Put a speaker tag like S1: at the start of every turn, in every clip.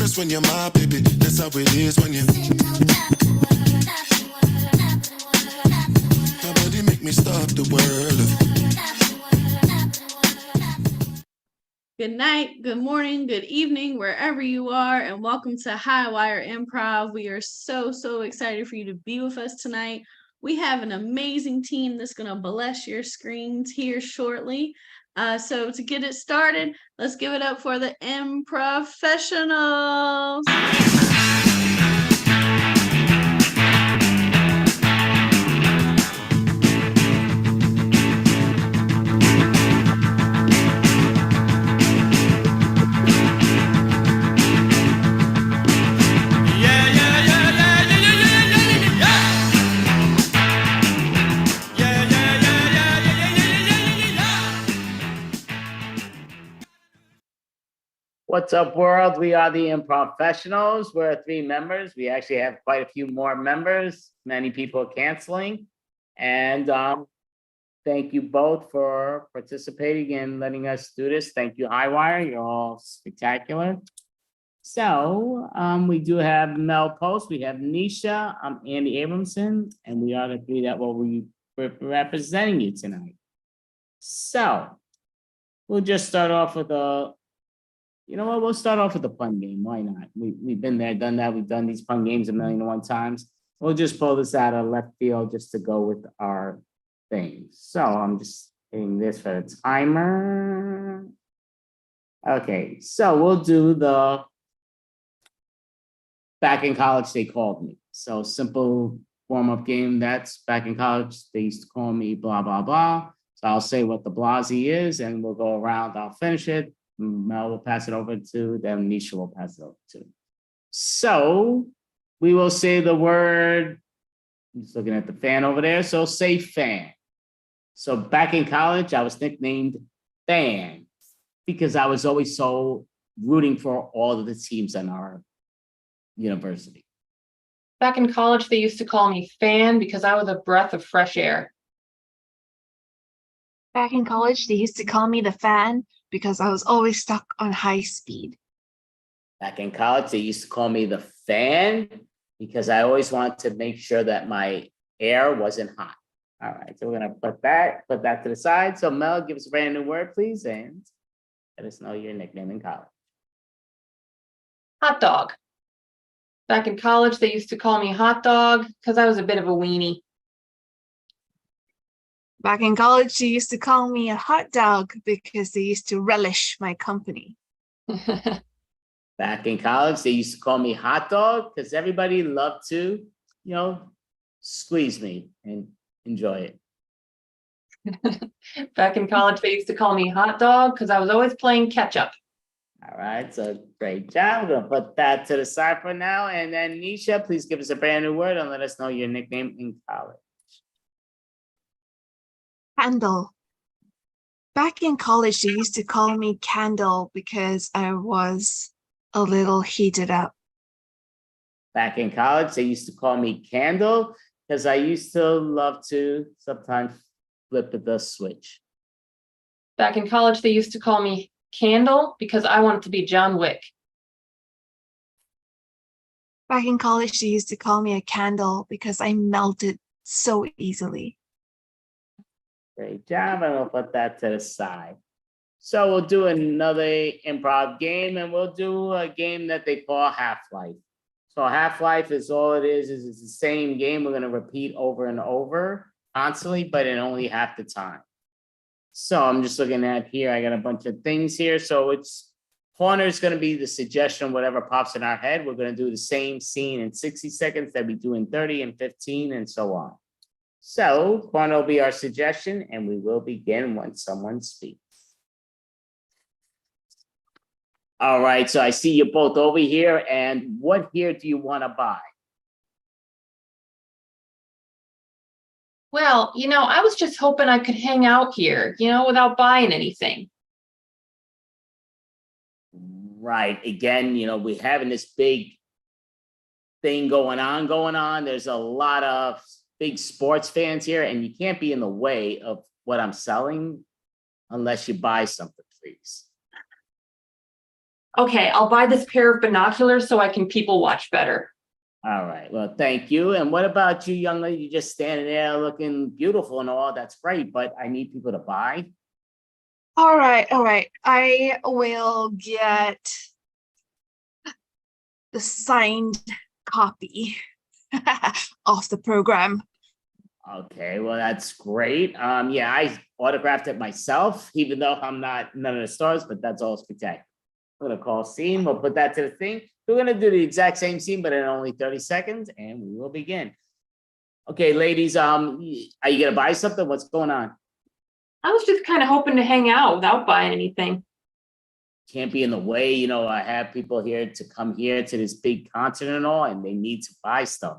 S1: best when you're my baby. That's how it is when you. Nobody make me stop the world.
S2: Good night, good morning, good evening, wherever you are, and welcome to Highwire Improv. We are so excited for you to be with us tonight. We have an amazing team that's going to bless your screens here shortly. So to get it started, let's give it up for the Improfessionals.
S3: What's up, world? We are the Improfessionals. We're 3 members. We actually have quite a few more members. Many people are canceling. And thank you both for participating and letting us do this. Thank you, Highwire. You're all spectacular. So we do have Mel Post. We have Nisha. I'm Andy Abramson. And we are the 3 that will be representing you tonight. So we'll just start off with you know what? We'll start off with a fun game. Why not? We've been there, done that. We've done these fun games 1,000,001 times. We'll just pull this out of left field just to go with our things. So I'm just hitting this for the timer. Okay, so we'll do the back in college, they called me. So simple warm-up game. That's back in college, they used to call me blah, blah, blah. So I'll say what the blasey is and we'll go around. I'll finish it. Mel will pass it over to, then Nisha will pass it over to. So we will say the word, I'm just looking at the fan over there. So say fan. So back in college, I was nicknamed Fan because I was always so rooting for all of the teams in our university.
S4: Back in college, they used to call me Fan because I was a breath of fresh air.
S5: Back in college, they used to call me the Fan because I was always stuck on high speed.
S3: Back in college, they used to call me the Fan because I always wanted to make sure that my air wasn't hot. All right, so we're gonna put that to the side. So Mel, give us a brand new word, please, and let us know your nickname in college.
S4: Hot dog. Back in college, they used to call me Hot Dog because I was a bit of a weenie.
S5: Back in college, they used to call me a hot dog because they used to relish my company.
S3: Back in college, they used to call me Hot Dog because everybody loved to, squeeze me and enjoy it.
S4: Back in college, they used to call me Hot Dog because I was always playing catch up.
S3: All right, so great job. We're gonna put that to the side for now. And then Nisha, please give us a brand new word and let us know your nickname in college.
S5: Candle. Back in college, they used to call me Candle because I was a little heated up.
S3: Back in college, they used to call me Candle because I used to love to sometimes flip the switch.
S4: Back in college, they used to call me Candle because I wanted to be John Wick.
S5: Back in college, they used to call me a candle because I melted so easily.
S3: Great job, and we'll put that to the side. So we'll do another improv game, and we'll do a game that they call Half-Life. So Half-Life is all it is it's the same game we're gonna repeat over and over constantly, but in only half the time. So I'm just looking at here, I got a bunch of things here. So it's corner is gonna be the suggestion, whatever pops in our head. We're gonna do the same scene in 60 seconds that we do in 30 and 15 and so on. So corner will be our suggestion and we will begin when someone speaks. All right, so I see you both over here, and what here do you wanna buy?
S4: Well, I was just hoping I could hang out here, without buying anything.
S3: Right, again, we're having this big thing going on. There's a lot of big sports fans here, and you can't be in the way of what I'm selling unless you buy something, please.
S4: Okay, I'll buy this pair of binoculars so I can people watch better.
S3: All right, well, thank you. And what about you, young lady? You're just standing there looking beautiful and all, that's great, but I need people to buy.
S5: All right. I will get the signed copy of the program.
S3: Okay, well, that's great. Yeah, I autographed it myself, even though I'm not none of the stars, but that's all spectacular. We're gonna call scene, we'll put that to the thing. We're gonna do the exact same scene, but in only 30 seconds, and we will begin. Okay, ladies, are you gonna buy something? What's going on?
S4: I was just kind of hoping to hang out without buying anything.
S3: Can't be in the way, you know, I have people here to come here to this big concert and all, and they need to buy stuff.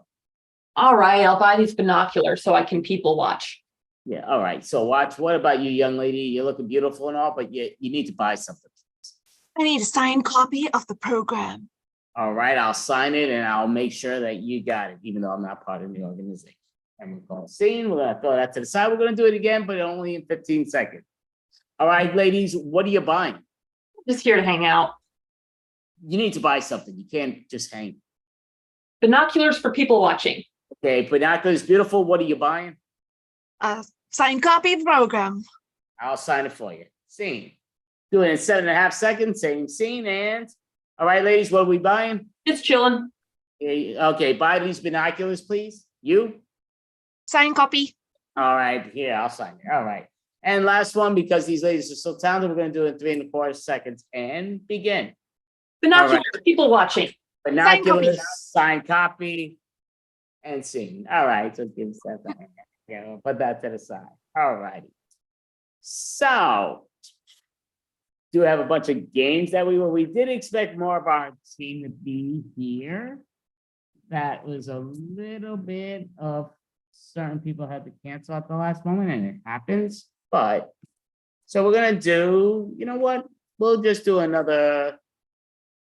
S4: All right, I'll buy these binoculars so I can people watch.
S3: Yeah, all right, so watch, what about you, young lady? You're looking beautiful and all, but you need to buy something.
S5: I need a signed copy of the program.
S3: All right, I'll sign it and I'll make sure that you got it, even though I'm not part of the organization. And we're going to scene, we're gonna throw that to the side. We're gonna do it again, but only in 15 seconds. All right, ladies, what are you buying?
S4: Just here to hang out.
S3: You need to buy something. You can't just hang.
S4: Binoculars for people watching.
S3: Okay, binoculars, beautiful. What are you buying?
S5: A signed copy of the program.
S3: I'll sign it for you. Scene. Do it in 7.5 seconds, same scene, and all right, ladies, what are we buying?
S4: Just chilling.
S3: Okay, buy these binoculars, please. You?
S5: Signed copy.
S3: All right, here, I'll sign it. All right. And last one, because these ladies are so talented, we're gonna do it in 3.25 seconds and begin.
S4: Binoculars for people watching.
S3: Binoculars, signed copy, and scene. All right, so give us that. Yeah, we'll put that to the side. All righty. So, do have a bunch of games that we did expect more of our team to be here. That was a little bit of certain people had to cancel at the last moment, and it happens. But so we're gonna do, you know what? We'll just do another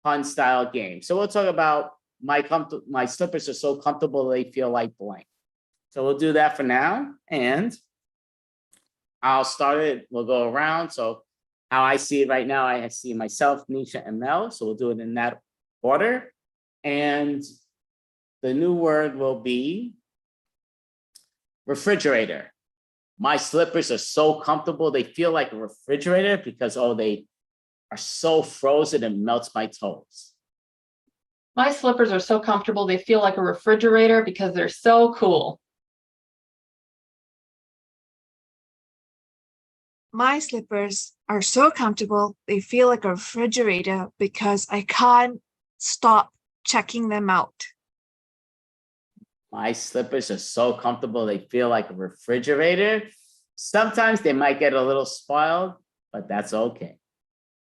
S3: fun style game. So we'll talk about my slippers are so comfortable they feel like blank. So we'll do that for now, and I'll start it. We'll go around. So how I see it right now, I see myself, Nisha, and Mel. So we'll do it in that order. And the new word will be refrigerator. My slippers are so comfortable. They feel like a refrigerator because, they are so frozen and melts my toes.
S4: My slippers are so comfortable they feel like a refrigerator because they're so cool.
S5: My slippers are so comfortable they feel like a refrigerator because I can't stop checking them out.
S3: My slippers are so comfortable they feel like a refrigerator. Sometimes they might get a little spoiled, but that's okay.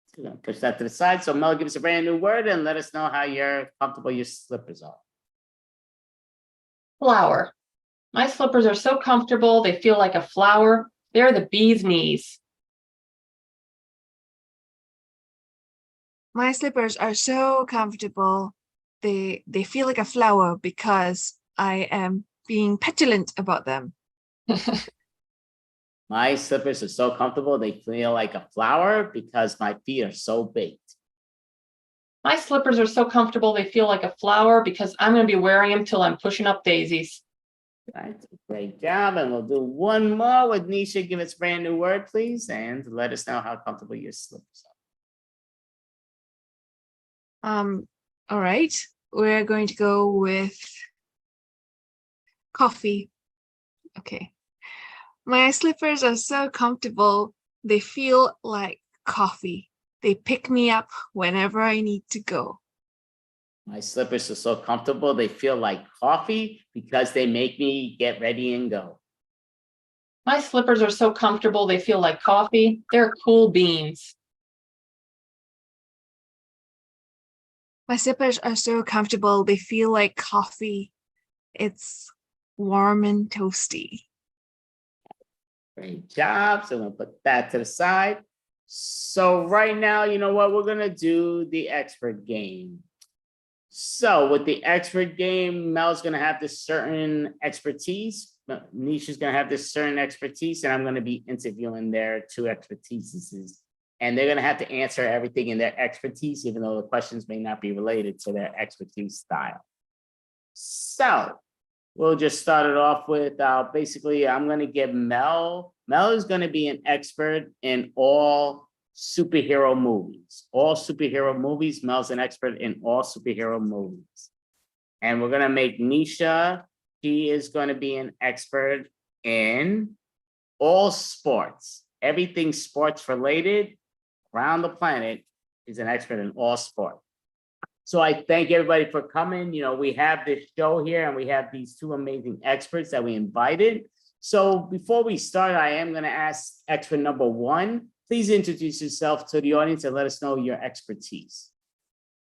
S3: So I'm gonna push that to the side. So Mel, give us a brand new word and let us know how comfortable your slippers are.
S4: Flower. My slippers are so comfortable they feel like a flower. They're the bee's knees.
S5: My slippers are so comfortable they feel like a flower because I am being petulant about them.
S3: My slippers are so comfortable they feel like a flower because my feet are so baked.
S4: My slippers are so comfortable they feel like a flower because I'm going to be wearing them till I'm pushing up daisies.
S3: Right, great job. And we'll do one more with Nisha. Give us a brand new word, please, and let us know how comfortable your slippers are.
S5: All right, we're going to go with coffee. Okay. My slippers are so comfortable they feel like coffee. They pick me up whenever I need to go.
S3: My slippers are so comfortable they feel like coffee because they make me get ready and go.
S4: My slippers are so comfortable they feel like coffee. They're cool beans.
S5: My slippers are so comfortable they feel like coffee. It's warm and toasty.
S3: Great job. So I'm gonna put that to the side. So right now, you know what? We're gonna do the expert game. So with the expert game, Mel's gonna have this certain expertise. Nisha's gonna have this certain expertise, and I'm gonna be interviewing their two expertises and they're going to have to answer everything in their expertise, even though the questions may not be related to their expertise style. So we'll just start it off with, basically, I'm going to give Mel is going to be an expert in all superhero movies. All superhero movies. Mel's an expert in all superhero movies. And we're going to make Nisha, she is going to be an expert in all sports. Everything sports related around the planet is an expert in all sports. So I thank everybody for coming. You know, we have this show here and we have these two amazing experts that we invited. So before we start, I am going to ask expert number one, please introduce yourself to the audience and let us know your expertise.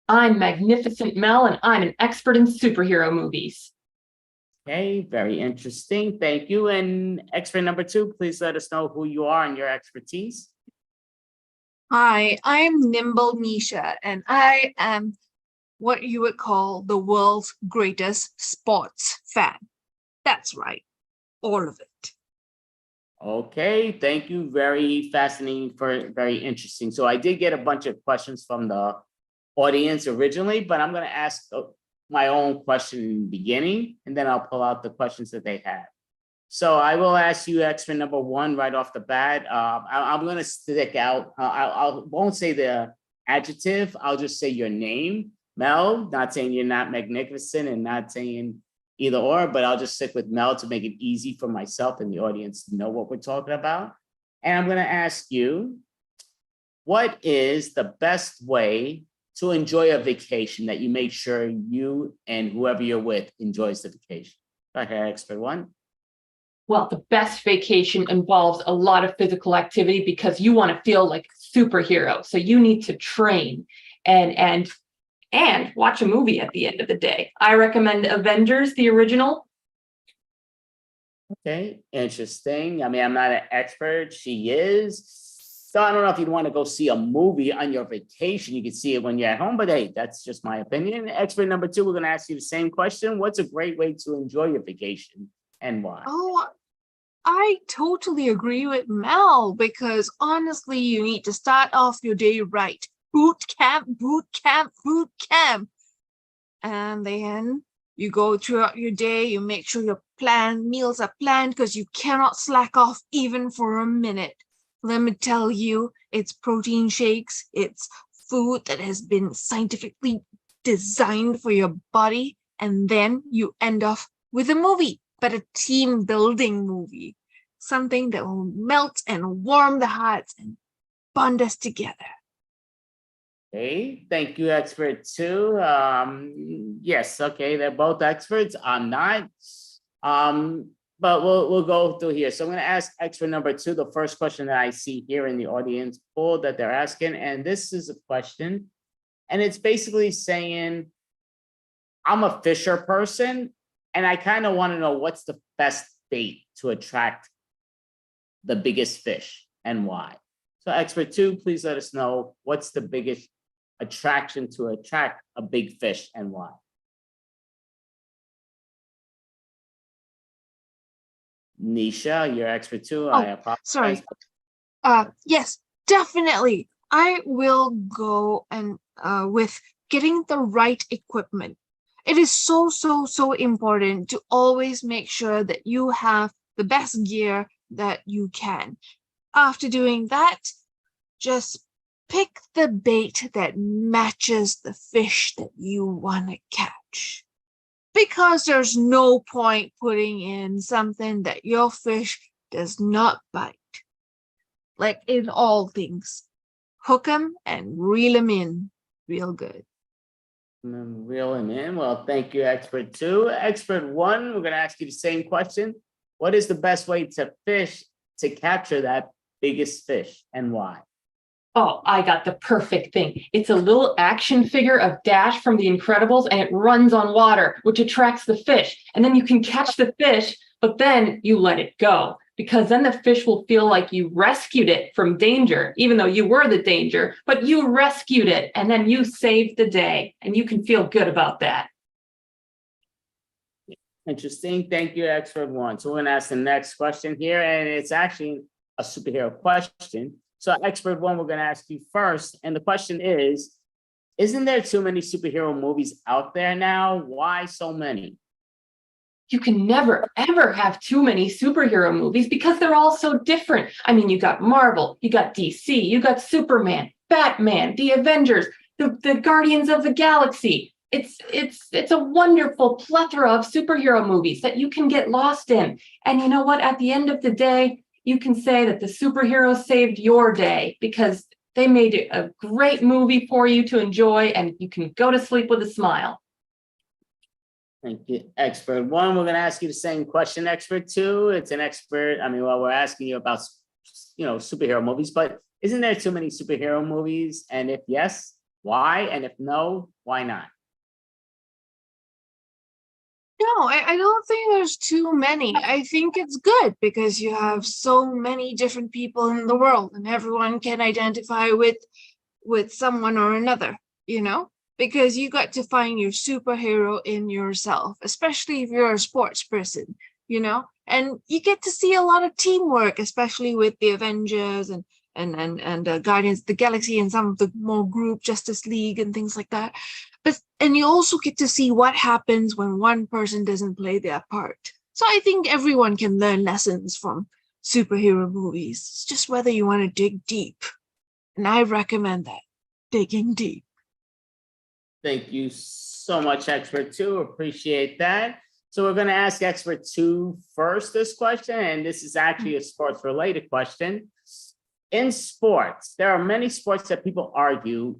S4: I'm Magnificent Mel, and I'm an expert in superhero movies.
S3: Okay, very interesting. Thank you. And expert number two, please let us know who you are and your expertise.
S5: Hi, I'm Nimble Nisha, and I am what you would call the world's greatest sports fan. That's right, all of it.
S3: Okay, thank you. Very fascinating, very interesting. So I did get a bunch of questions from the audience originally, but I'm going to ask my own question in the beginning, and then I'll pull out the questions that they have. So I will ask you expert number one right off the bat. I'm going to stick out. I won't say the adjective. I'll just say your name, Mel. Not saying you're not magnificent and not saying either or, but I'll just stick with Mel to make it easy for myself and the audience to know what we're talking about. And I'm going to ask you, what is the best way to enjoy a vacation that you make sure you and whoever you're with enjoys the vacation? Go ahead, expert one.
S4: Well, the best vacation involves a lot of physical activity because you want to feel like a superhero. So you need to train and watch a movie at the end of the day. I recommend Avengers, the original.
S3: Okay, interesting. I mean, I'm not an expert. She is. So I don't know if you'd want to go see a movie on your vacation. You can see it when you're at home, but hey, that's just my opinion. Expert number two, we're going to ask you the same question. What's a great way to enjoy your vacation and why?
S5: Oh, I totally agree with Mel, because honestly, you need to start off your day right. Boot camp, boot camp, boot camp. And then you go throughout your day, you make sure your meals are planned, because you cannot slack off even for a minute. Let me tell you, it's protein shakes, it's food that has been scientifically designed for your body, and then you end off with a movie, but a team building movie, something that will melt and warm the hearts and bond us together.
S3: Okay, thank you, expert two. Yes, okay, they're both experts. I'm not. But we'll go through here. So I'm going to ask expert number two the first question that I see here in the audience poll that they're asking, and this is a question, and it's basically saying, I'm a fisher person, and I kind of want to know what's the best bait to attract the biggest fish and why. So expert two, please let us know what's the biggest attraction to attract a big fish and why. Nisha, you're expert too. I apologize.
S5: Sorry. Yes, definitely. I will go and with getting the right equipment. It is so important to always make sure that you have the best gear that you can. After doing that, just pick the bait that matches the fish that you want to catch. Because there's no point putting in something that your fish does not bite. Like in all things, hook them and reel them in real good.
S3: Reel them in. Well, thank you, expert two. Expert one, we're going to ask you the same question. What is the best way to fish to capture that biggest fish and why?
S4: Oh, I got the perfect thing. It's a little action figure of Dash from The Incredibles, and it runs on water, which attracts the fish. And then you can catch the fish, but then you let it go, because then the fish will feel like you rescued it from danger, even though you were the danger, but you rescued it, and then you saved the day, and you can feel good about that.
S3: Interesting. Thank you, expert one. So we're going to ask the next question here, and it's actually a superhero question. So expert one, we're going to ask you first. And the question is, isn't there too many superhero movies out there now? Why so many?
S4: You can never, ever have too many superhero movies because they're all so different. I mean, you got Marvel, you got DC, you got Superman, Batman, the Avengers, the Guardians of the Galaxy. It's a wonderful plethora of superhero movies that you can get lost in. And you know what? At the end of the day, you can say that the superheroes saved your day because they made it a great movie for you to enjoy, and you can go to sleep with a smile.
S3: Thank you, expert one. We're going to ask you the same question, expert two. It's an expert. I mean, well, we're asking you about, superhero movies, but isn't there too many superhero movies? And if yes, why? And if no, why not?
S5: No, I don't think there's too many. I think it's good because you have so many different people in the world and everyone can identify with someone or another, because you got to find your superhero in yourself, especially if you're a sports person, and you get to see a lot of teamwork, especially with the Avengers and Guardians of the Galaxy and some of the more group Justice League and things like that. And you also get to see what happens when one person doesn't play their part. So I think everyone can learn lessons from superhero movies. It's just whether you want to dig deep. And I recommend that, digging deep.
S3: Thank you so much, expert two. Appreciate that. So we're going to ask expert two first this question, and this is actually a sports related question. In sports, there are many sports that people argue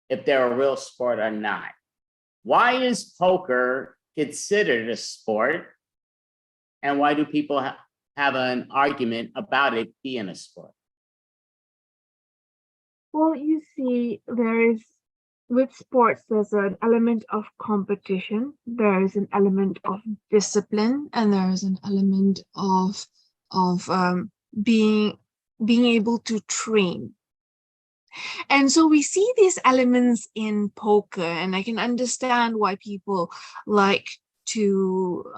S3: if they're a real sport or not. Why is poker considered a sport? And why do people have an argument about it being a sport?
S5: Well, you see, with sports, there's an element of competition, there is an element of discipline, and there is an element of being able to train. And so we see these elements in poker, and I can understand why people like to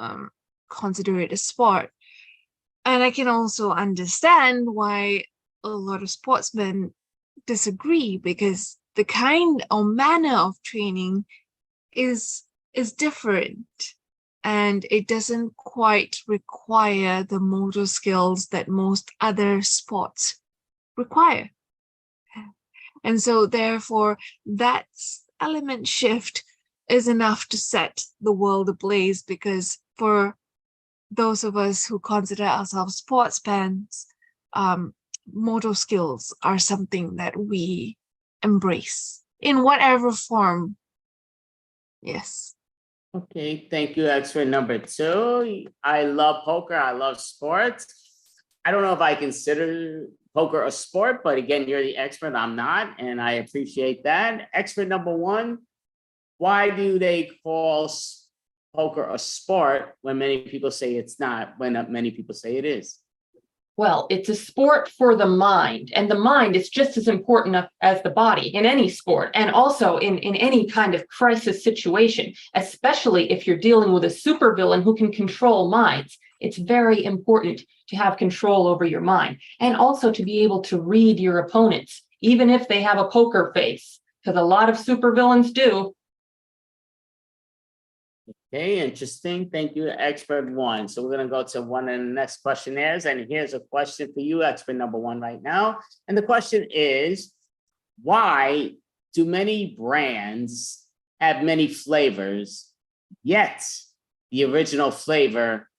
S5: consider it a sport. And I can also understand why a lot of sportsmen disagree, because the kind or manner of training is different, and it doesn't quite require the motor skills that most other sports require. And so therefore that element shift is enough to set the world ablaze, because for those of us who consider ourselves sports fans, motor skills are something that we embrace in whatever form. Yes.
S3: Okay, thank you, expert number two. I love poker. I love sports. I don't know if I consider poker a sport, but again, you're the expert. I'm not, and I appreciate that. Expert number one, why do they call poker a sport when many people say it's not, when many people say it is?
S4: Well, it's a sport for the mind, and the mind is just as important as the body in any sport, and also in any kind of crisis situation, especially if you're dealing with a supervillain who can control minds. It's very important to have control over your mind, and also to be able to read your opponents, even if they have a poker face, because a lot of supervillains do.
S3: Okay, interesting. Thank you, expert one. So we're going to go to one of the next questionnaires. And here's a question for you, expert number one, right now. And the question is, why do many brands have many flavors, yet the original flavor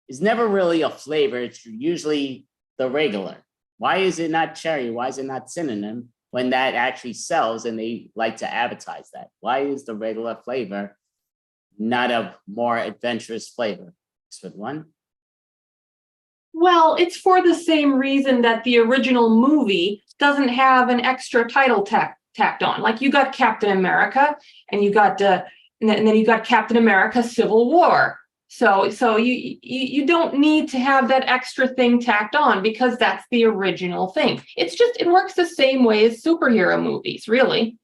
S3: is never really a flavor? It's usually the regular. Why is it not cherry? Why is it not cinnamon when that actually sells and they like to advertise that? Why is the regular flavor not a more adventurous flavor? Expert one.
S4: Well, it's for the same reason that the original movie doesn't have an extra title tacked on. Like you got Captain America, and you got and then you got Captain America Civil War. So you don't need to have that extra thing tacked on, because that's the original thing. It works the same way as superhero movies, really.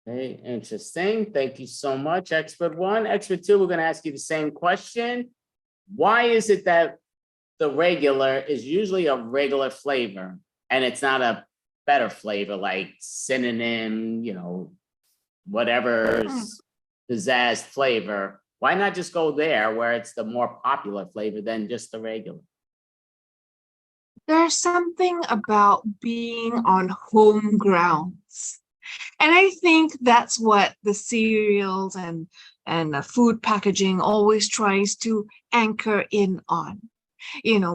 S3: Okay, interesting. Thank you so much, expert one. Expert two, we're going to ask you the same question. Why is it that the regular is usually a regular flavor and it's not a better flavor like synonym, whatever's pizzazz flavor, why not just go there where it's the more popular flavor than just the regular?
S5: There's something about being on home grounds. And I think that's what the cereals and the food packaging always tries to anchor in on,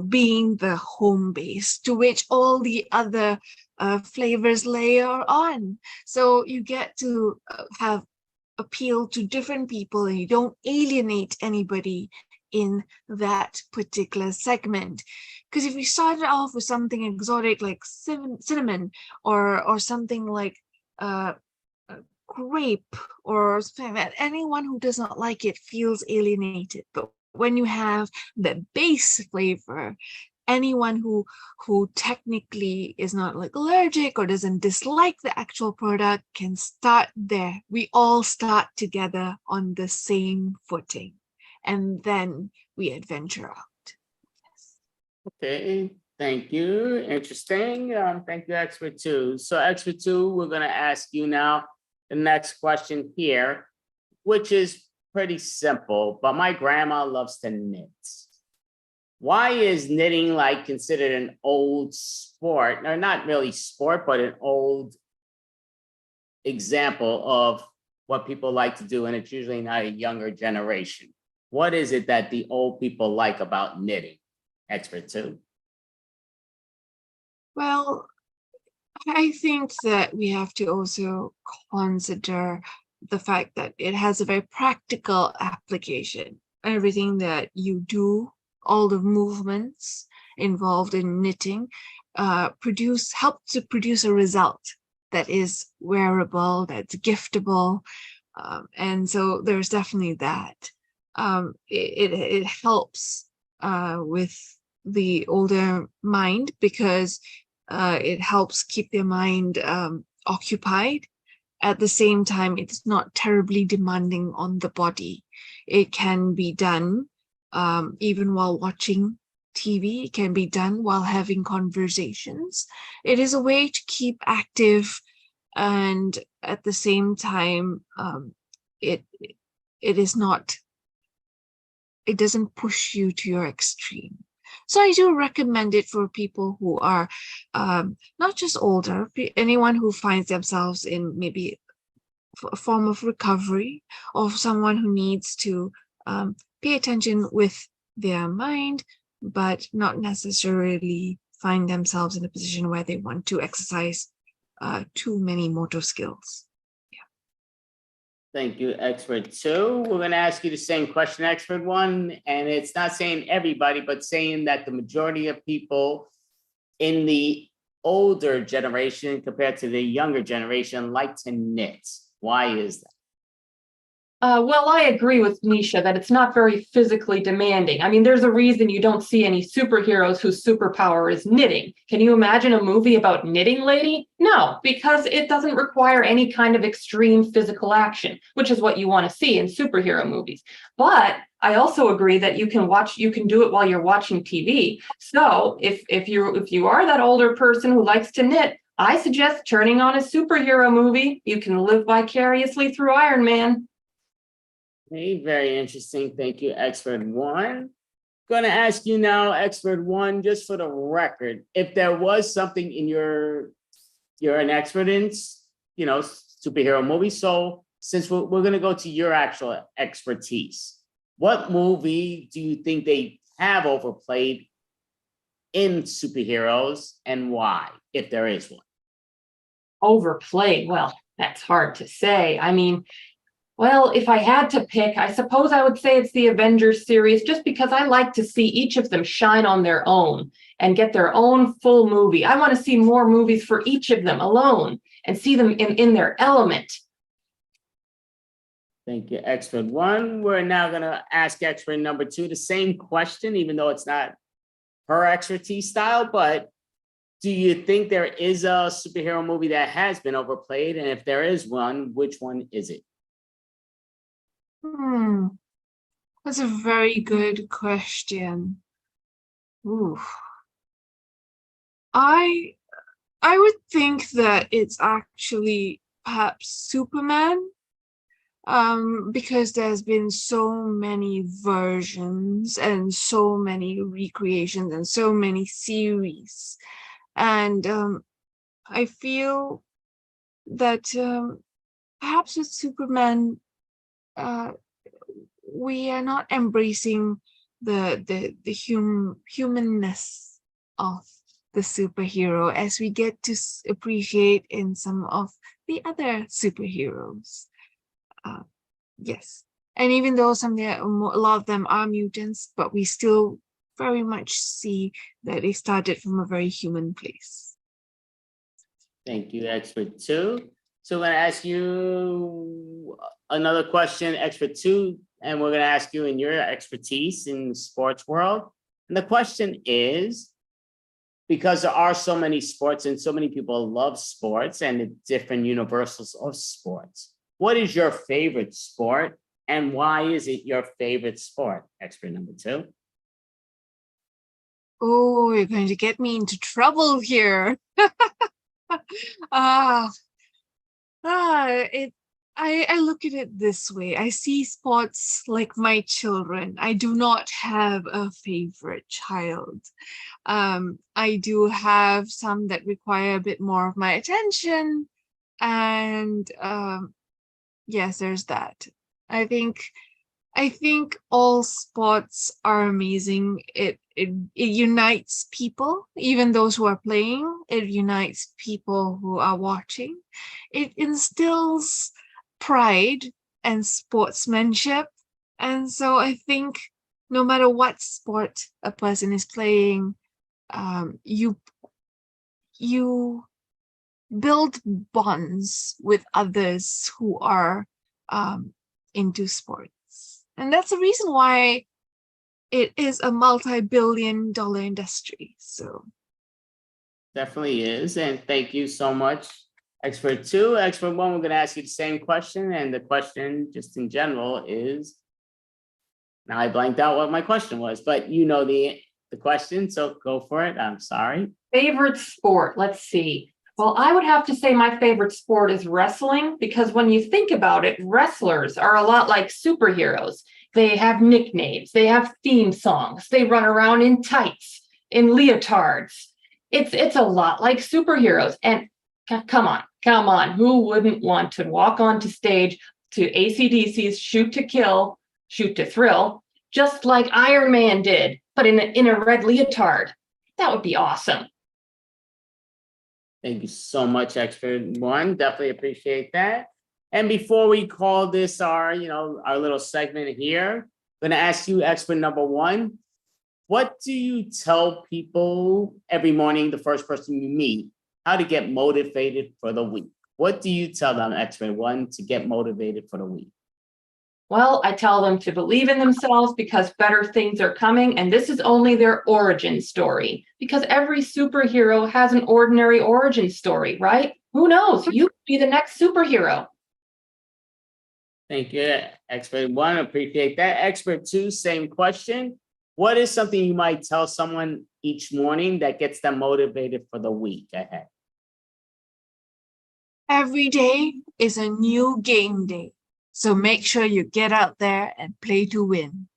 S5: being the home base to which all the other flavors layer on. So you get to have appeal to different people and you don't alienate anybody in that particular segment. Because if you started off with something exotic like cinnamon or something like grape or something like that, anyone who does not like it feels alienated. But when you have the base flavor, anyone who technically is not like allergic or doesn't dislike the actual product can start there. We all start together on the same footing, and then we adventure out.
S3: Okay, thank you. Interesting. Thank you, expert two. So expert two, we're gonna ask you now the next question here, which is pretty simple, but my grandma loves to knit. Why is knitting like considered an old sport, or not really sport, but an old example of what people like to do, and it's usually not a younger generation? What is it that the old people like about knitting? Expert two.
S5: Well, I think that we have to also consider the fact that it has a very practical application. Everything that you do, all the movements involved in knitting, help to produce a result that is wearable, that's giftable. And so there's definitely that. It helps with the older mind because it helps keep their mind occupied. At the same time, it's not terribly demanding on the body. It can be done even while watching TV. It can be done while having conversations. It is a way to keep active, and at the same time, it doesn't push you to your extreme. So I do recommend it for people who are not just older, anyone who finds themselves in maybe a form of recovery, or someone who needs to pay attention with their mind, but not necessarily find themselves in a position where they want to exercise too many motor skills.
S3: Thank you, expert two. We're going to ask you the same question, expert one, and it's not saying everybody, but saying that the majority of people in the older generation compared to the younger generation like to knit. Why is that?
S4: Well, I agree with Nisha that it's not very physically demanding. I mean, there's a reason you don't see any superheroes whose superpower is knitting. Can you imagine a movie about knitting lady? No, because it doesn't require any kind of extreme physical action, which is what you want to see in superhero movies. But I also agree that you can do it while you're watching TV. So if you are that older person who likes to knit, I suggest turning on a superhero movie. You can live vicariously through Iron Man.
S3: Okay, very interesting. Thank you, expert one. Going to ask you now, expert one, just for the record, if there was something in you're an expert in, superhero movies. So since we're going to go to your actual expertise, what movie do you think they have overplayed in superheroes and why, if there is one?
S4: Overplayed? Well, that's hard to say. I mean, well, if I had to pick, I suppose I would say it's the Avengers series, just because I like to see each of them shine on their own and get their own full movie. I want to see more movies for each of them alone and see them in their element.
S3: Thank you, expert one. We're now going to ask expert number two the same question, even though it's not her expertise style, but do you think there is a superhero movie that has been overplayed? And if there is one, which one is it?
S5: That's a very good question. Ooh. I I would think that it's actually perhaps Superman, because there's been so many versions and so many recreations and so many series. And I feel that perhaps with Superman, uh, we are not embracing the humanness of the superhero as we get to appreciate in some of the other superheroes. Uh, yes, and even though a lot of them are mutants, but we still very much see that they started from a very human place.
S3: Thank you, expert two. So I'm going to ask you another question, expert two, and we're going to ask you in your expertise in the sports world. And the question is, because there are so many sports and so many people love sports and the different universals of sports, what is your favorite sport and why is it your favorite sport? Expert number two.
S5: Oh, you're going to get me into trouble here. Ah, I look at it this way. I see sports like my children. I do not have a favorite child. I do have some that require a bit more of my attention, and yes, there's that. I think all sports are amazing. It unites people, even those who are playing. It unites people who are watching. It instills pride and sportsmanship. And so I think no matter what sport a person is playing, you build bonds with others who are into sports. And that's the reason why it is a multi-billion-dollar industry. So
S3: Definitely is. And thank you so much, expert two. Expert one, we're going to ask you the same question. And the question just in general is, now I blanked out what my question was, but you know the question, so go for it. I'm sorry.
S4: Favorite sport, let's see. Well, I would have to say my favorite sport is wrestling because when you think about it, wrestlers are a lot like superheroes. They have nicknames, they have theme songs, they run around in tights, in leotards. It's a lot like superheroes. And come on, who wouldn't want to walk onto stage to AC/DC's Shoot to Kill, Shoot to Thrill, just like Iron Man did, but in a red leotard? That would be awesome.
S3: Thank you so much, expert one. Definitely appreciate that. And before we call this our little segment here, I'm going to ask you, expert number one, what do you tell people every morning, the first person you meet, how to get motivated for the week? What do you tell them, expert one, to get motivated for the week?
S4: Well, I tell them to believe in themselves because better things are coming, and this is only their origin story. Because every superhero has an ordinary origin story, right? Who knows? You could be the next superhero.
S3: Thank you, expert one. Appreciate that. Expert two, same question. What is something you might tell someone each morning that gets them motivated for the week ahead?
S5: every day is a new game day. So make sure you get out there and play to win.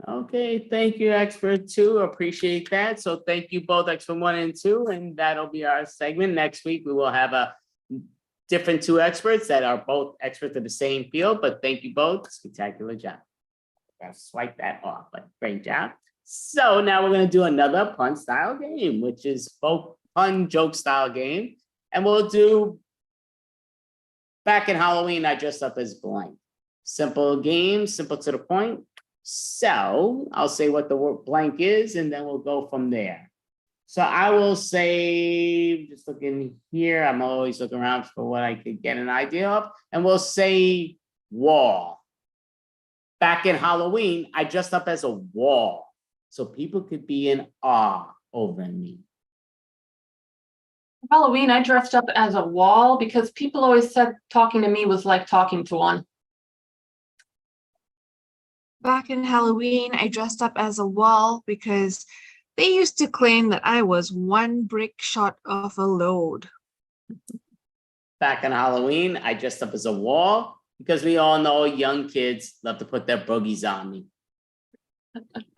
S3: Okay, thank you, expert two. Appreciate that. So thank you both, expert one and two, and that'll be our segment. Next week, we will have a different two experts that are both experts in the same field, but thank you both. Spectacular job. I'll swipe that off, but great job. So now we're going to do another pun style game, which is folk pun joke style game. And we'll do back in Halloween, I dressed up as blank. Simple game, simple to the point. So I'll say what the word blank is, and then we'll go from there. So I will say, just looking here, I'm always looking around for what I could get an idea of, and we'll say wall. Back in Halloween, I dressed up as a wall, so people could be in awe over me.
S4: Halloween, I dressed up as a wall because people always said talking to me was like talking to one.
S5: Back in Halloween, I dressed up as a wall because they used to claim that I was one brick short of a load.
S3: Back on Halloween, I dressed up as a wall because we all know young kids love to put their boogies on me.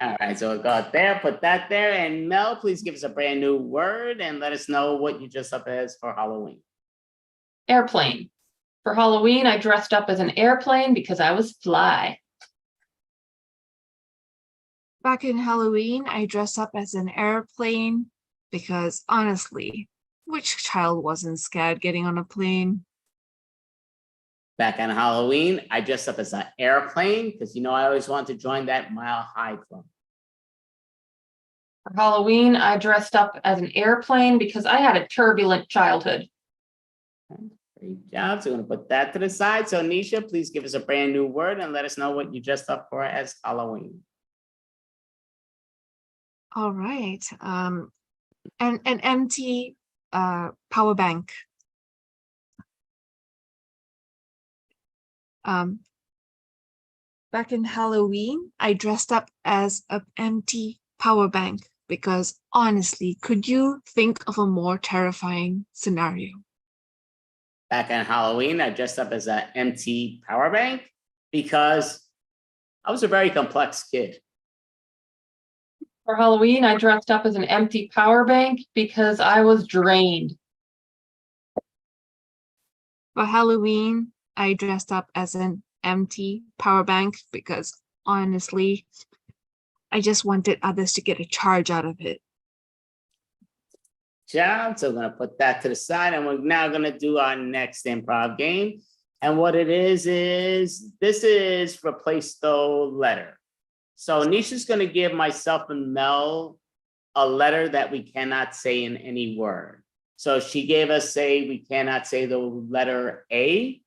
S3: All right, so we'll go out there, put that there. And Mel, please give us a brand new word and let us know what you dressed up as for Halloween.
S4: Airplane. For Halloween, I dressed up as an airplane because I was fly.
S5: Back in Halloween, I dressed up as an airplane because honestly, which child wasn't scared getting on a plane?
S3: Back on Halloween, I dressed up as an airplane because, I always wanted to join that Mile High Club.
S4: For Halloween, I dressed up as an airplane because I had a turbulent childhood.
S3: Great job. So we're going to put that to the side. So Nisha, please give us a brand new word and let us know what you dressed up for as Halloween.
S5: All right. An empty power bank. Back in Halloween, I dressed up as an empty power bank because honestly, could you think of a more terrifying scenario?
S3: Back on Halloween, I dressed up as an empty power bank because I was a very complex kid.
S4: For Halloween, I dressed up as an empty power bank because I was drained.
S5: For Halloween, I dressed up as an empty power bank because honestly, I just wanted others to get a charge out of it.
S3: Job. So we're going to put that to the side and we're now going to do our next improv game. And what it is this is replace the letter. So Nisha's going to give myself and Mel a letter that we cannot say in any word. So she gave us, say, we cannot say the letter A.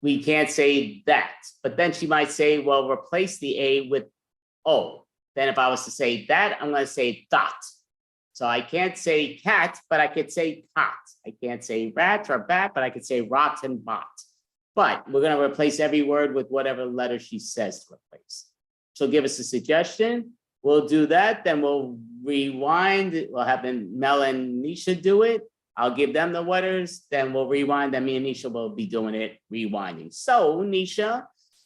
S3: We can't say that. But then she might say, well, replace the A with O. Then if I was to say that, I'm going to say dot. So I can't say cat, but I could say cot. I can't say rat or bat, but I could say rotten bot. But we're going to replace every word with whatever letter she says to replace. So give us a suggestion. We'll do that. Then we'll rewind. We'll have Mel and Nisha do it. I'll give them the letters. Then we'll rewind. Then me and Nisha will be doing it, rewinding. So Nisha,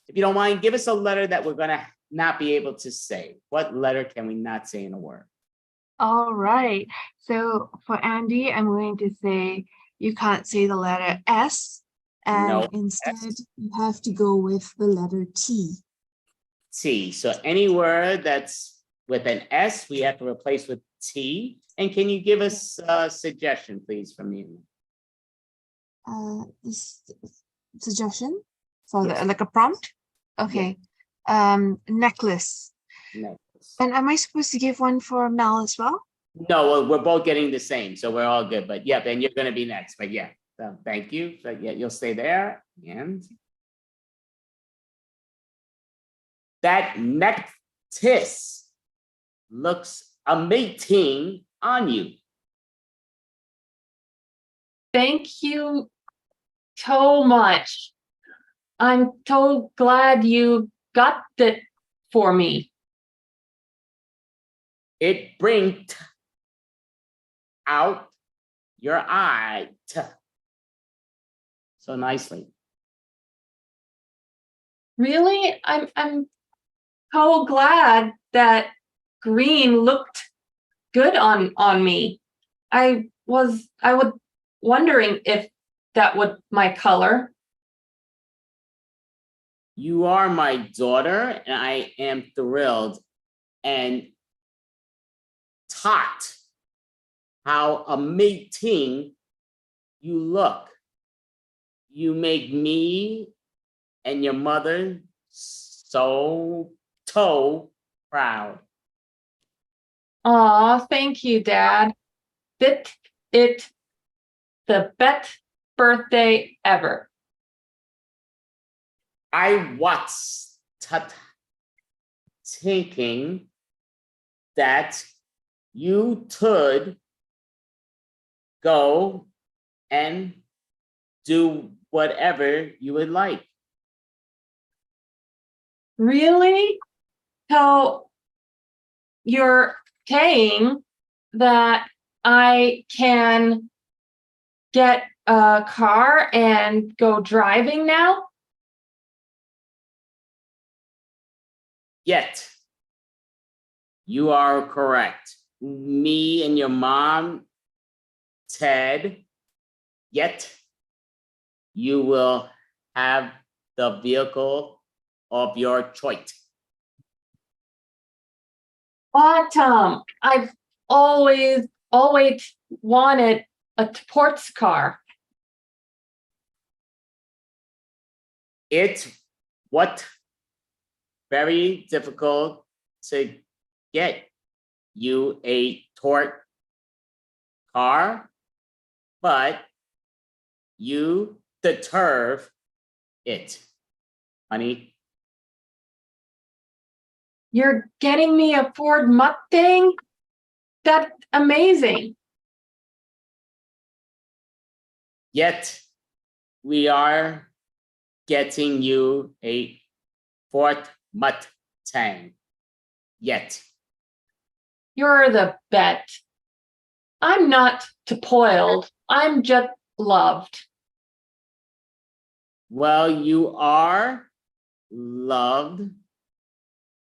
S3: if you don't mind, give us a letter that we're going to not be able to say. What letter can we not say in a word?
S5: All right. So for Andy, I'm going to say you can't say the letter S, and
S3: No,
S5: instead
S3: S.
S5: you have to go with the letter T.
S3: T. So any word that's with an S, we have to replace with T. And can you give us a suggestion, please, from me?
S5: Suggestion for
S3: Yes.
S5: like a prompt? Okay. Necklace.
S3: No.
S5: And am I supposed to give one for Mel as well?
S3: No, well, we're both getting the same, so we're all good. But yeah, then you're going to be next. But yeah, so thank you. But yeah, you'll stay there. And that necklace looks amazing on you.
S4: Thank you so much. I'm so glad you got it for me.
S3: It brings out your eye so nicely.
S4: Really? I'm so glad that green looked good on me. I was wondering if that was my color.
S3: You are my daughter, and I am thrilled and taught how amazing you look. You make me and your mother so proud.
S4: Aw, thank you, Dad. It the best birthday ever.
S3: I was thinking that you could go and do whatever you would like.
S4: Really? So you're saying that I can get a car and go driving now?
S3: Yet. You are correct. Me and your mom, Ted, yet you will have the vehicle of your choice.
S4: Autumn, I've always wanted a sports car.
S3: It's what very difficult to get you a tort car, but you deserve it, honey.
S4: You're getting me a Ford Mustang? That's amazing.
S3: Yet we are getting you a Ford Mustang. Yet.
S4: You're the best. I'm not spoiled. I'm just loved.
S3: Well, you are loved.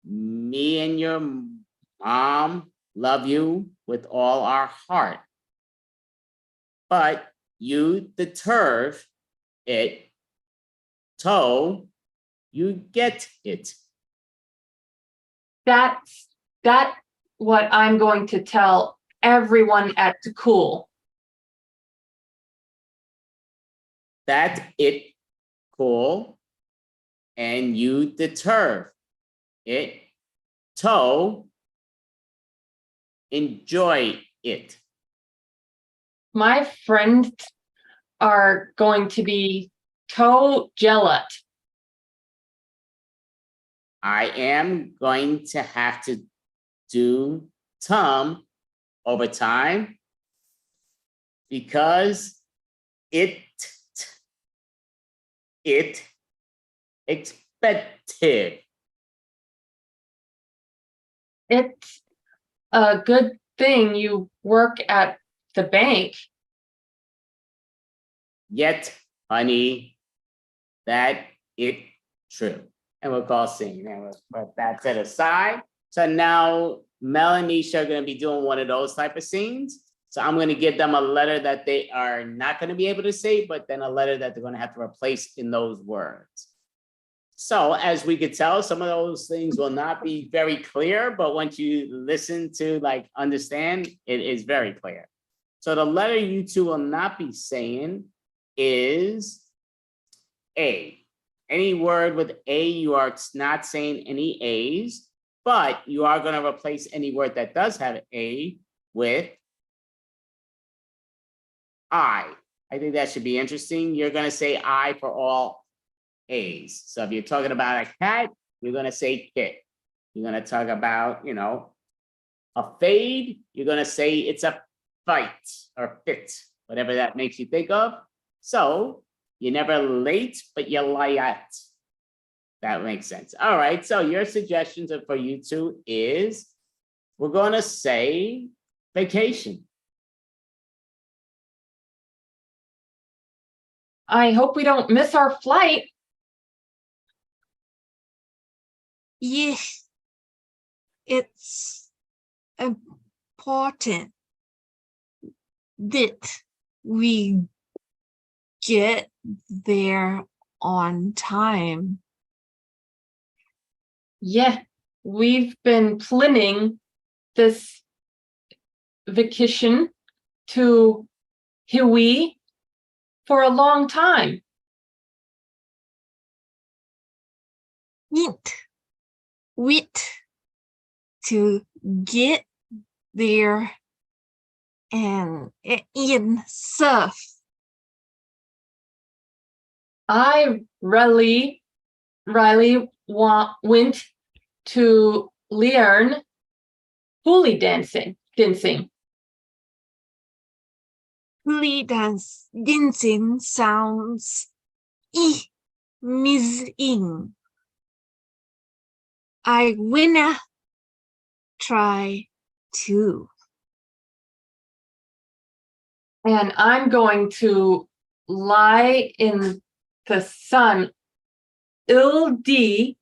S3: Me and your mom love you with all our heart. But you deserve it, so you get it.
S4: That's what I'm going to tell everyone at school.
S3: That it cool, and you deserve it, so enjoy it.
S4: My friends are going to be so jealous.
S3: I am going to have to do some overtime because it expected.
S4: It's a good thing you work at the bank.
S3: Yet, honey, that it true. And we'll call scene. And we'll put that set aside. So now Mel and Nisha are going to be doing one of those type of scenes. So I'm going to give them a letter that they are not going to be able to say, but then a letter that they're going to have to replace in those words. So as we could tell, some of those things will not be very clear, but once you listen to like understand, it is very clear. So the letter you two will not be saying is A. Any word with A, you are not saying any A's, but you are going to replace any word that does have A with I. I think that should be interesting. You're going to say I for all A's. So if you're talking about a cat, you're going to say kit. You're going to talk about, a fade. You're going to say it's a fight or fit, whatever that makes you think of. So you're never late, but you're light. That makes sense. All right. So your suggestions for you two is we're going to say vacation.
S4: I hope we don't miss our flight.
S5: Yes, it's important that we get there on time.
S4: Yeah, we've been planning this vacation to Hawaii for a long time.
S5: Wait to get there and in surf.
S4: I really went to learn hula dancing.
S5: Hula dancing sounds amazing. I winna try to.
S4: And I'm going to lie in the sun ill D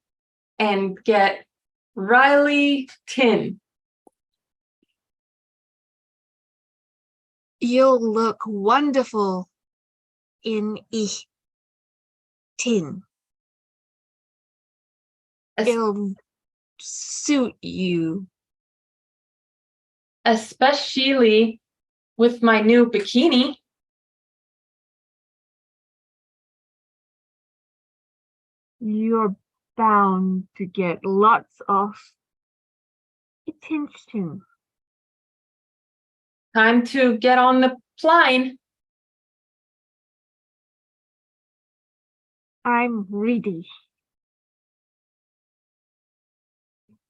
S4: and get Riley Tin.
S5: You'll look wonderful in a tin.
S4: Es-
S5: It'll suit you.
S4: Especially with my new bikini.
S5: You're bound to get lots of attention.
S4: Time to get on the plane.
S5: I'm ready.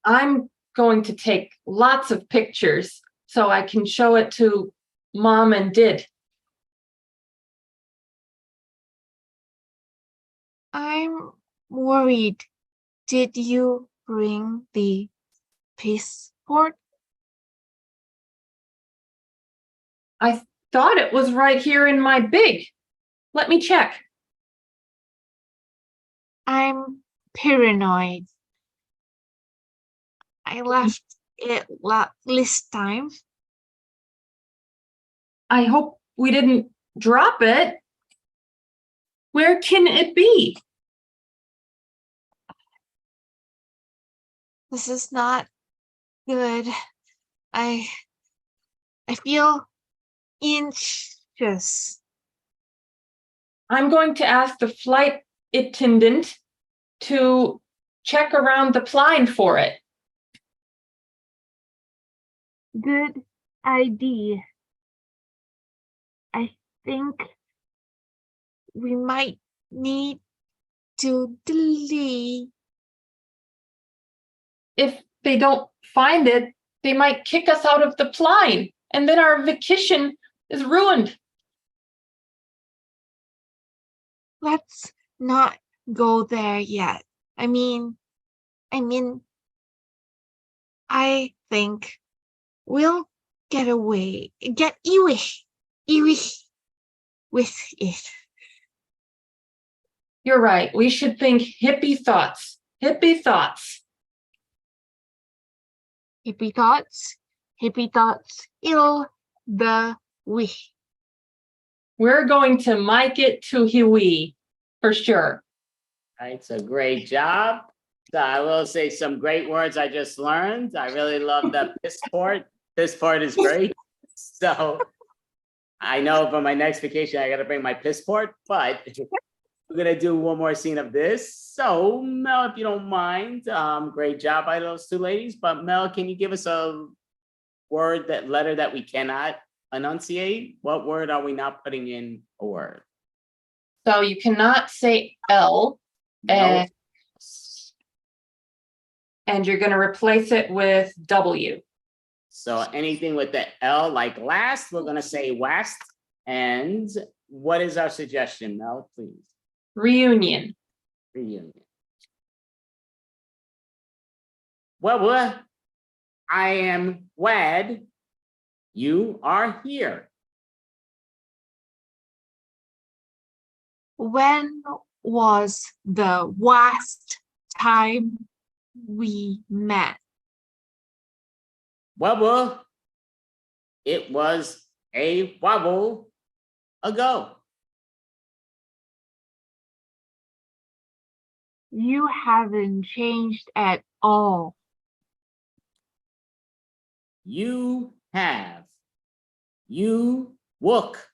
S4: I'm going to take lots of pictures so I can show it to Mom and Did.
S5: I'm worried. Did you bring the passport?
S4: I thought it was right here in my big. Let me check.
S5: I'm paranoid. I left it last time.
S4: I hope we didn't drop it. Where can it be?
S5: This is not good. I feel anxious.
S4: I'm going to ask the flight attendant to check around the plane for it.
S5: Good idea. I think we might need to delay.
S4: If they don't find it, they might kick us out of the plane, and then our vacation is ruined.
S5: Let's not go there yet. I think we'll get away with it.
S4: You're right. We should think hippie thoughts. Hippie thoughts.
S5: Hippie thoughts, ill the way.
S4: We're going to mic it to Hiwi for sure.
S3: Right, so great job. So I will say some great words I just learned. I really love the piss part. This part is great. So I know for my next vacation, I got to bring my piss part, but we're going to do one more scene of this. So Mel, if you don't mind, great job by those two ladies. But Mel, can you give us a letter that we cannot enunciate? What word are we not putting in a word?
S4: So you cannot say L,
S3: No.
S4: and you're going to replace it with W.
S3: So anything with the L, like last, we're gonna say west. And what is our suggestion, Mel, please?
S4: Reunion.
S3: Reunion. Well, I am glad you are here.
S5: When was the last time we met?
S3: Well, it was a while ago.
S5: You haven't changed at all.
S3: You have. You look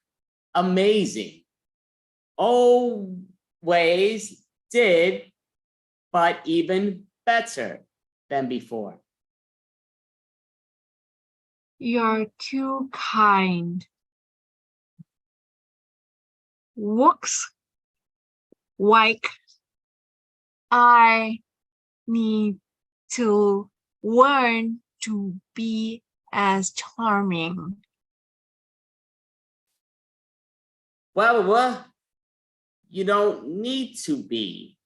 S3: amazing. Always did, but even better than before.
S5: You're too kind. Looks like I need to learn to be as charming.
S3: Well, you don't need to be,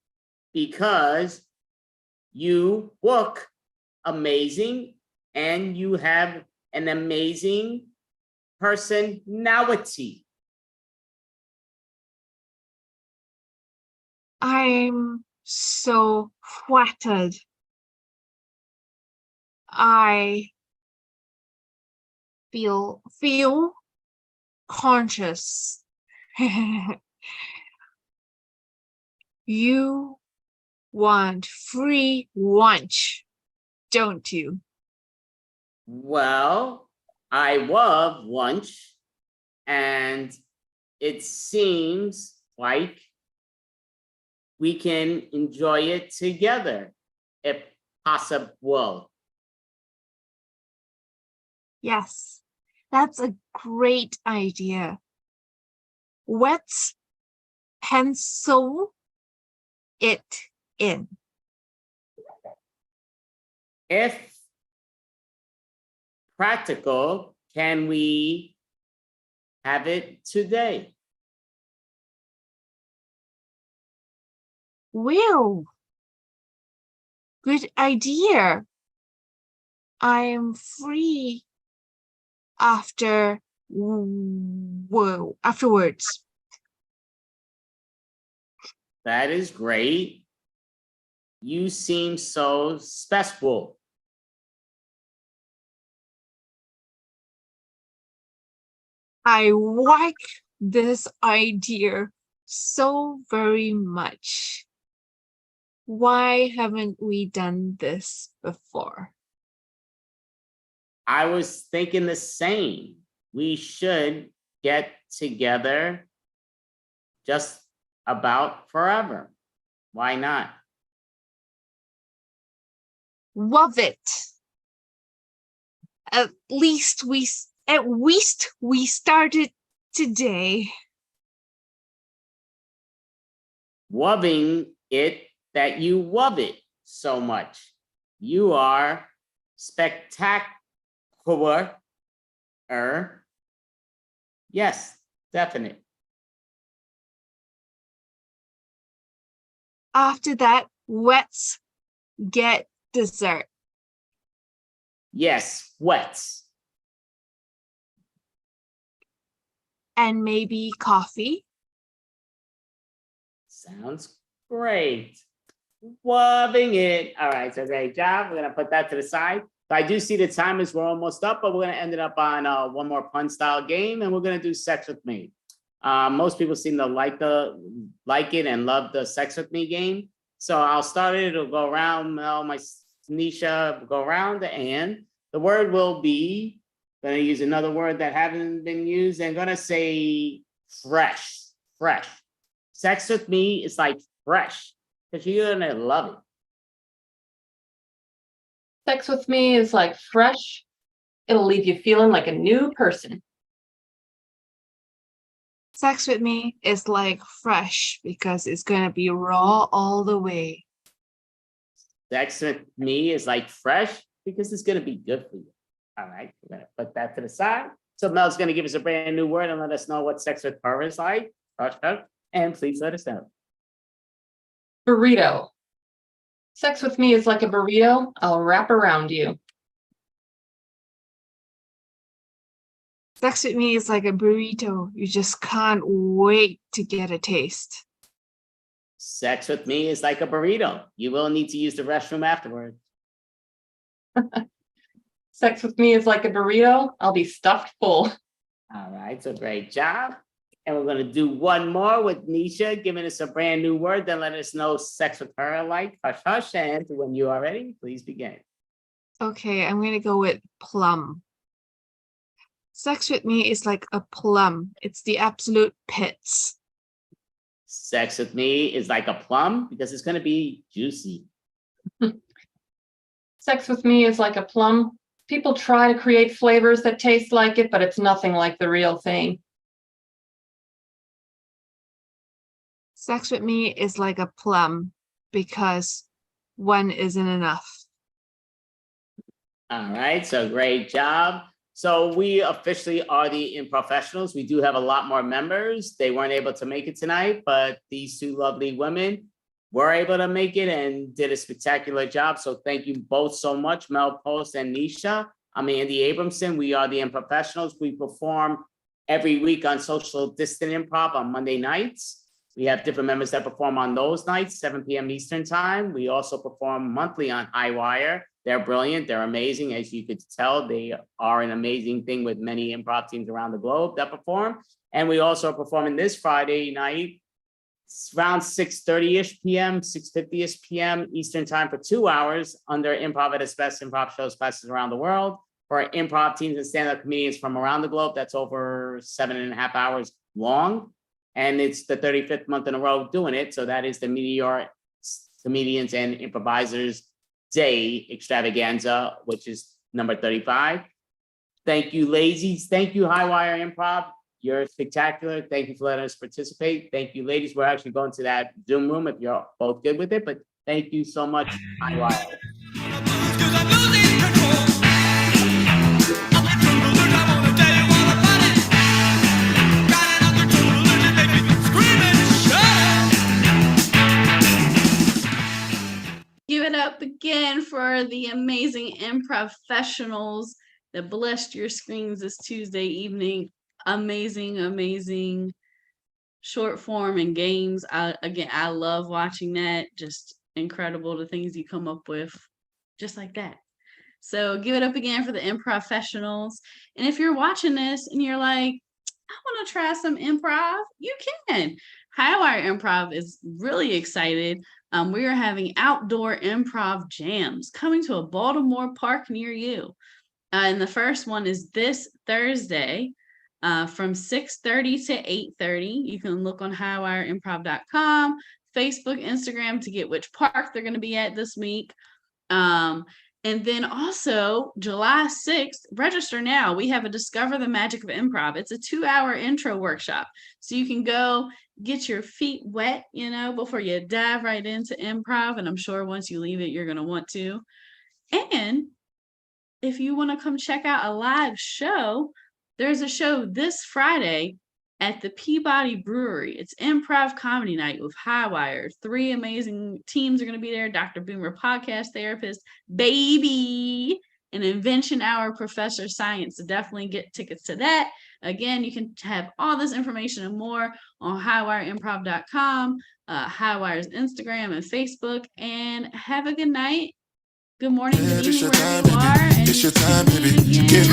S3: because You look amazing and you have an amazing personality.
S5: I'm so flattered. I feel conscious. You want free lunch, don't you?
S3: Well, I love lunch, and it seems like we can enjoy it together, if possible.
S5: Yes, that's a great idea. Let's pencil it in.
S3: If practical, can we have it today?
S5: Will, good idea. I'm free afterwards.
S3: That is great. You seem so special.
S5: I like this idea so very much. Why haven't we done this before?
S3: I was thinking the same. We should get together just about forever. Why not?
S5: Love it. At least we started today.
S3: Loving it that you love it so much. You are spectacular. Yes, definite.
S5: After that, let's get dessert.
S3: Yes, wets.
S5: And maybe coffee.
S3: Sounds great. Loving it. All right, so great job. We're gonna put that to the side. So I do see the time is we're almost up, but we're gonna end it up on one more pun style game, and we're gonna do Sex with Me. Most people seem to like it and love the Sex with Me game. So I'll start it. It'll go around. Mel, Nisha will go around, and the word will be. Gonna use another word that haven't been used, and gonna say fresh. Fresh. Sex with Me is like fresh, because you're gonna love it.
S4: Sex with me is like fresh. It'll leave you feeling like a new person.
S5: Sex with me is like fresh because it's gonna be raw all the way.
S3: Sex with Me is like fresh because it's gonna be good for you. All right, we're gonna put that to the side. So Mel's gonna give us a brand new word and let us know what sex with her is like. And please let us know.
S4: Burrito. Sex with me is like a burrito. I'll wrap around you.
S5: Sex with me is like a burrito. You just can't wait to get a taste.
S3: Sex with Me is like a burrito. You will need to use the restroom afterwards.
S4: Sex with me is like a burrito. I'll be stuffed full.
S3: All right, so great job. And we're gonna do one more with Nisha giving us a brand new word, then let us know sex with her like hush hush. And when you are ready, please begin.
S5: Okay, I'm gonna go with plum. Sex with me is like a plum. It's the absolute pits.
S3: Sex with Me is like a plum because it's gonna be juicy.
S4: Sex with me is like a plum. People try to create flavors that taste like it, but it's nothing like the real thing.
S5: Sex with me is like a plum because one isn't enough.
S3: All right, so great job. So we officially are the Improfessionals. We do have a lot more members. They weren't able to make it tonight, but these two lovely women were able to make it and did a spectacular job. So thank you both so much, Mel Post and Nisha. I'm Andy Abramson. We are the Unprofessionals. We perform every week on Social Distant Improv on Monday nights. We have different members that perform on those nights, 7 p.m. Eastern time. We also perform monthly on Highwire. They're brilliant. They're amazing. As you could tell, they are an amazing thing with many improv teams around the globe that perform. And we also are performing this Friday night, around 6:30-ish p.m., 6:50-ish p.m. Eastern time for 2 hours under Improv at its Best improv shows classes around the world for improv teams and stand-up comedians from around the globe. That's over 7.5 hours long. And it's the 35th month in a row doing it. So that is the Meteor Comedians and Improvisers Day extravaganza, which is number 35. Thank you, ladies. Thank you, Highwire Improv. You're spectacular. Thank you for letting us participate. Thank you, ladies. We're actually going to that Zoom room if you're both good with it, but thank you so much, Highwire.
S2: Give it up again for the amazing Improfessionals that blessed your screens this Tuesday evening. Amazing short form and games. I love watching that. Just incredible, the things you come up with just like that. So give it up again for the Improfessionals. And if you're watching this and you're like, I want to try some improv, you can. Highwire Improv is really excited. We are having outdoor improv jams coming to a Baltimore park near you. And the first one is this Thursday from 6:30 to 8:30. You can look on highwireimprov.com, Facebook, Instagram to get which park they're going to be at this week. And then also July 6th, register now. We have a Discover the Magic of Improv. It's a 2-hour intro workshop. So you can go get your feet wet, before you dive right into improv. And I'm sure once you leave it, you're going to want to. And if you want to come check out a live show, there's a show this Friday at the Peabody Brewery. It's Improv Comedy Night with Highwire. 3 amazing teams are going to be there. Dr. Boomer, podcast therapist, baby, and Invention Hour, Professor Science. So definitely get tickets to that. Again, you can have all this information and more on highwireimprov.com, Highwire's Instagram and Facebook. And have a good night. Good morning, good evening, wherever you are. And
S1: It's your time, baby.
S2: tune in again.
S1: Get